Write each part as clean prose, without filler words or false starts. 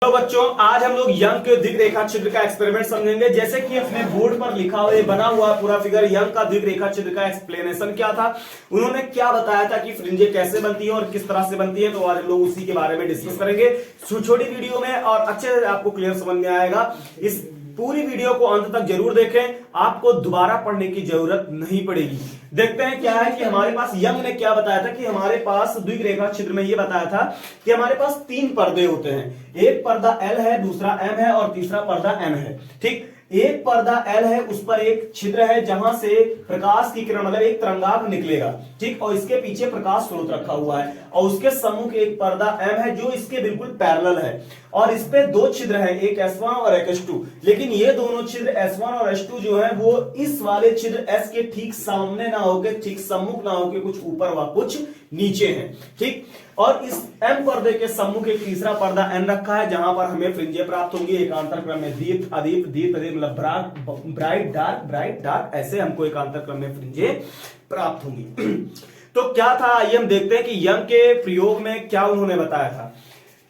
Hello बच्चों, आज हम लोग यंग के द्विघ रेखा छिद्र का एक्सपेरिमेंट समझेंगे। जैसे कि अपने बोर्ड पर लिखा हुआ बना हुआ पूरा फिगर यंग का द्विघ रेखा छिद्र का एक्सप्लेनेशन क्या था, उन्होंने क्या बताया था कि फ्रिंजे कैसे बनती है और किस तरह से बनती है, तो आज हम लोग उसी के बारे में डिस्कस करेंगे छोटी वीडियो में और अच्छे से आपको क्लियर समझ में आएगा। इस पूरी वीडियो को अंत तक जरूर देखें, आपको दोबारा पढ़ने की जरूरत नहीं पड़ेगी। देखते हैं क्या है कि हमारे पास यंग ने क्या बताया था कि हमारे पास द्विघ रेखा छिद्र में ये बताया था कि हमारे पास 3 पर्दे होते हैं। एक पर्दा L है, दूसरा M है और तीसरा पर्दा N है। ठीक, एक पर्दा L है, उस पर एक छिद्र है जहां से प्रकाश की किरण मतलब एक तरंगाग्र निकलेगा। ठीक, और इसके पीछे प्रकाश स्रोत रखा हुआ है और उसके सम्मुख एक पर्दा M है जो इसके बिल्कुल पैरेलल है और इस पे 2 छिद्र हैं, एक S1 और एक S2। लेकिन ये दोनों छिद्र S1 और S2 जो है वो इस वाले छिद्र S के ठीक सामने ना होके, ठीक सम्मुख ना होके, कुछ ऊपर व कुछ नीचे हैं। ठीक, और इस M पर्दे के सम्मुख एक तीसरा पर्दा N रखा है जहां पर हमें फ्रिंजें प्राप्त होंगी एकांतर क्रम में, दीप्त अदीप्त, दीप्त अदीप्त मतलब ब्राइट डार्क, ऐसे हमको एकांतर क्रम में फ्रिंजें प्राप्त होंगी। तो क्या था, आइए हम देखते हैं कि यंग के प्रयोग में क्या उन्होंने बताया था।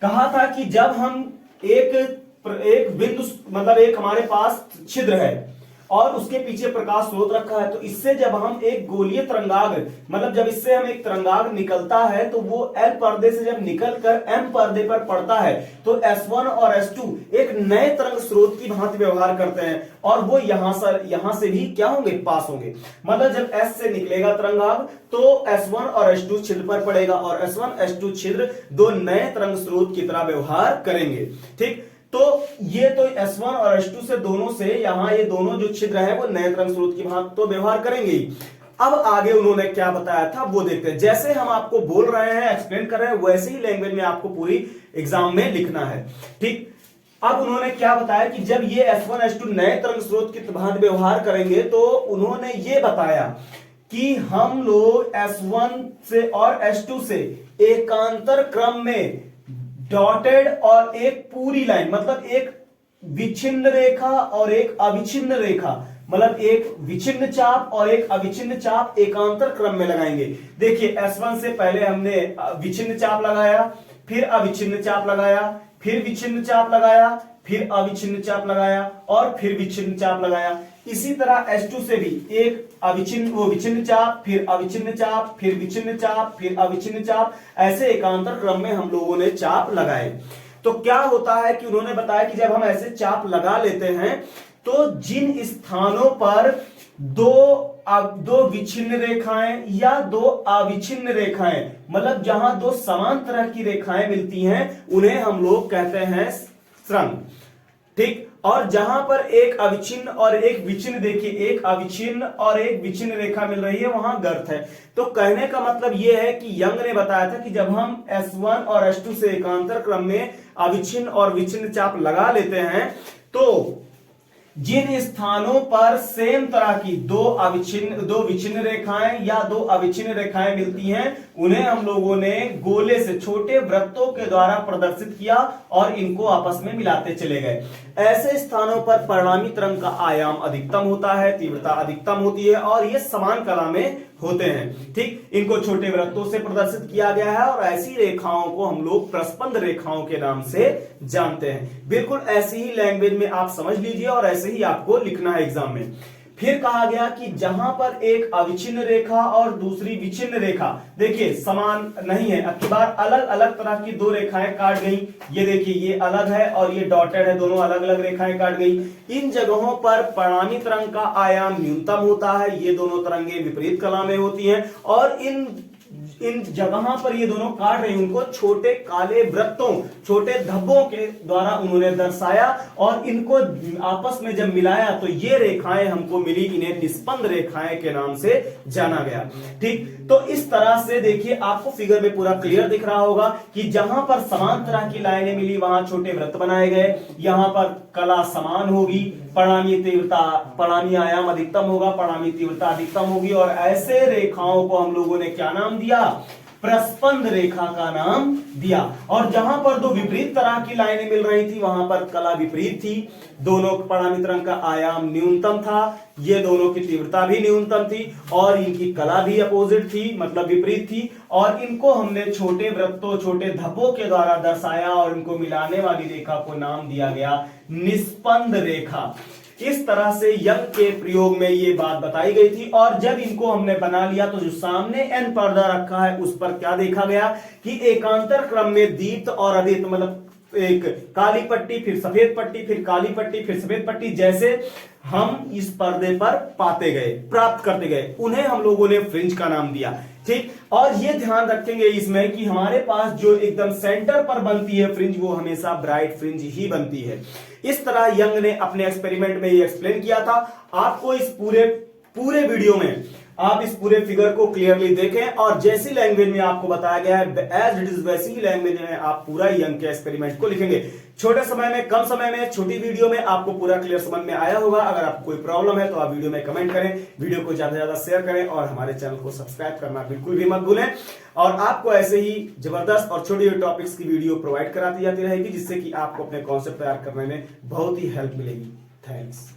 कहा था कि जब हम एक बिंदु मतलब एक हमारे पास छिद्र है और उसके पीछे प्रकाश स्रोत रखा है, तो इससे जब हम एक गोलीय तरंगाग्र मतलब जब इससे हम एक तरंगाग्र निकलता है तो वो L पर्दे से जब निकलकर M पर्दे पर पड़ता है तो S1 और S2 एक नए तरंग स्रोत की भांति व्यवहार करते हैं और वो यहां से भी क्या होंगे, पास होंगे। मतलब जब S से निकलेगा तरंगाग्र तो S1 और S2 छिद्र पर पड़ेगा और S1 S2 छिद्र 2 नए तरंग स्रोत की तरह व्यवहार करेंगे। ठीक, तो ये तो S1 और S2 से दोनों से यहां ये दोनों जो छिद्र है वो नए तरंग स्रोत की भांति तो व्यवहार करेंगे ही। अब आगे उन्होंने क्या बताया था वो देखते हैं। जैसे हम आपको बोल रहे हैं, एक्सप्लेन कर रहे हैं, वैसे ही लैंग्वेज में आपको पूरी एग्जाम में लिखना है। ठीक, अब उन्होंने क्या बताया कि जब ये S1 S2 नए तरंग स्रोत की भांति व्यवहार करेंगे तो उन्होंने ये बताया कि हम लोग S1 से और S2 से एकांतर क्रम में डॉटेड और एक पूरी लाइन मतलब एक विच्छिन्न रेखा और एक अविच्छिन्न रेखा मतलब एक विच्छिन्न चाप और एक अविच्छिन्न चाप एकांतर क्रम में लगाएंगे। देखिए S1 से पहले हमने विच्छिन्न चाप लगाया, फिर अविच्छिन्न चाप लगाया, फिर विच्छिन्न चाप लगाया, फिर अविच्छिन्न चाप लगाया और फिर विच्छिन्न चाप लगाया। इसी तरह S2 से भी एक विच्छिन्न चाप, फिर अविच्छिन्न चाप, फिर विच्छिन्न चाप, फिर अविच्छिन्न चाप, ऐसे एकांतर क्रम में हम लोगों ने चाप लगाए। तो क्या होता है कि उन्होंने बताया कि जब हम ऐसे चाप लगा लेते हैं तो जिन स्थानों पर दो विच्छिन्न रेखाएं या 2 अविच्छिन्न रेखाएं मतलब जहां 2 समान तरह की रेखाएं मिलती हैं उन्हें हम लोग कहते हैं श्रृंग। ठीक, और जहां पर एक अविच्छिन्न और एक विच्छिन्न, देखिए एक अविच्छिन्न और एक विच्छिन्न रेखा मिल रही है वहां गर्त है। तो कहने का मतलब यह है कि यंग ने बताया था कि जब हम S1 और S2 से एकांतर क्रम में अविच्छिन्न और विच्छिन्न चाप लगा लेते हैं तो जिन स्थानों पर सेम तरह की 2 विच्छिन्न रेखाएं या 2 अविच्छिन्न रेखाएं मिलती हैं उन्हें हम लोगों ने गोले से छोटे वृत्तों के द्वारा प्रदर्शित किया और इनको आपस में मिलाते चले गए। ऐसे स्थानों पर परिणामी तरंग का आयाम अधिकतम होता है, तीव्रता अधिकतम होती है और ये समान कला में होते हैं। ठीक, इनको छोटे वृत्तों से प्रदर्शित किया गया है और ऐसी रेखाओं को हम लोग प्रस्पंद रेखाओं के नाम से जानते हैं। बिल्कुल ऐसी ही लैंग्वेज में आप समझ लीजिए और ऐसे ही आपको लिखना है एग्जाम में। फिर कहा गया कि जहां पर एक अविच्छिन्न रेखा और दूसरी विच्छिन्न रेखा देखिए समान नहीं है, अब की बार अलग अलग तरह की 2 रेखाएं काट गई। ये देखिए ये अलग है और ये डॉटेड है, दोनों अलग अलग रेखाएं काट गई। इन जगहों पर परिणामी तरंग का आयाम न्यूनतम होता है, ये दोनों तरंगे विपरीत कला में होती हैं और इन जगहों पर ये दोनों काट रहे हैं उनको छोटे काले वृत्तों, छोटे धब्बों के द्वारा उन्होंने दर्शाया और इनको आपस में जब मिलाया तो ये रेखाएं हमको मिली, इन्हें निस्पंद रेखाएं के नाम से जाना गया। ठीक, तो इस तरह से देखिए आपको फिगर में पूरा क्लियर दिख रहा होगा कि जहां पर समान तरह की लाइनें मिली वहां छोटे वृत्त बनाए गए, यहां पर कला समान होगी, परिणामी आयाम अधिकतम होगा, परिणामी तीव्रता अधिकतम होगी और ऐसे रेखाओं को हम लोगों ने क्या नाम दिया, प्रस्पंद रेखा का नाम दिया। और जहां पर दो विपरीत तरह की लाइनें मिल रही थी वहां पर कला विपरीत थी। दोनों परामित रंग का आयाम न्यूनतम था, ये दोनों की तीव्रता भी न्यूनतम थी और इनकी कला भी अपोजिट थी, मतलब विपरीत थी। और इनको हमने छोटे वृत्तों, छोटे धब्बों के द्वारा दर्शाया और इनको मिलाने वाली रेखा को नाम दिया गया निस्पंद रेखा। इस तरह से यंग के प्रयोग में ये बात बताई गई थी। और जब इनको हमने बना लिया तो जो सामने एन पर्दा रखा है उस पर क्या देखा गया कि एकांतर क्रम में दीप्त और अदीप्त, मतलब एक काली पट्टी फिर सफेद पट्टी फिर काली पट्टी फिर सफेद पट्टी, जैसे हम इस पर्दे पर पाते गए, प्राप्त करते गए, उन्हें हम लोगों ने फ्रिंज का नाम दिया। ठीक, और ये ध्यान रखेंगे इसमें कि हमारे पास जो एकदम सेंटर पर बनती है फ्रिंज वो हमेशा ब्राइट फ्रिंज ही बनती है। इस तरह यंग ने अपने एक्सपेरिमेंट में ये एक्सप्लेन किया था। आपको इस पूरे वीडियो में आप इस पूरे फिगर को क्लियरली देखें और जैसी लैंग्वेज में आपको बताया गया है एज इट इज वैसी ही लैंग्वेज में आप पूरा यंग के एक्सपेरिमेंट को लिखेंगे। छोटे समय में, कम समय में, छोटी वीडियो में आपको पूरा क्लियर समझ में आया होगा। अगर आपको कोई प्रॉब्लम है तो आप वीडियो में कमेंट करें, वीडियो को ज्यादा से ज्यादा शेयर करें और हमारे चैनल को सब्सक्राइब करना बिल्कुल भी मत भूलें। और आपको ऐसे ही जबरदस्त और छोटी छोटी टॉपिक्स की वीडियो प्रोवाइड कराती जाती रहेगी जिससे कि आपको अपने कॉन्सेप्ट तैयार करने में बहुत ही हेल्प मिलेगी। थैंक्स।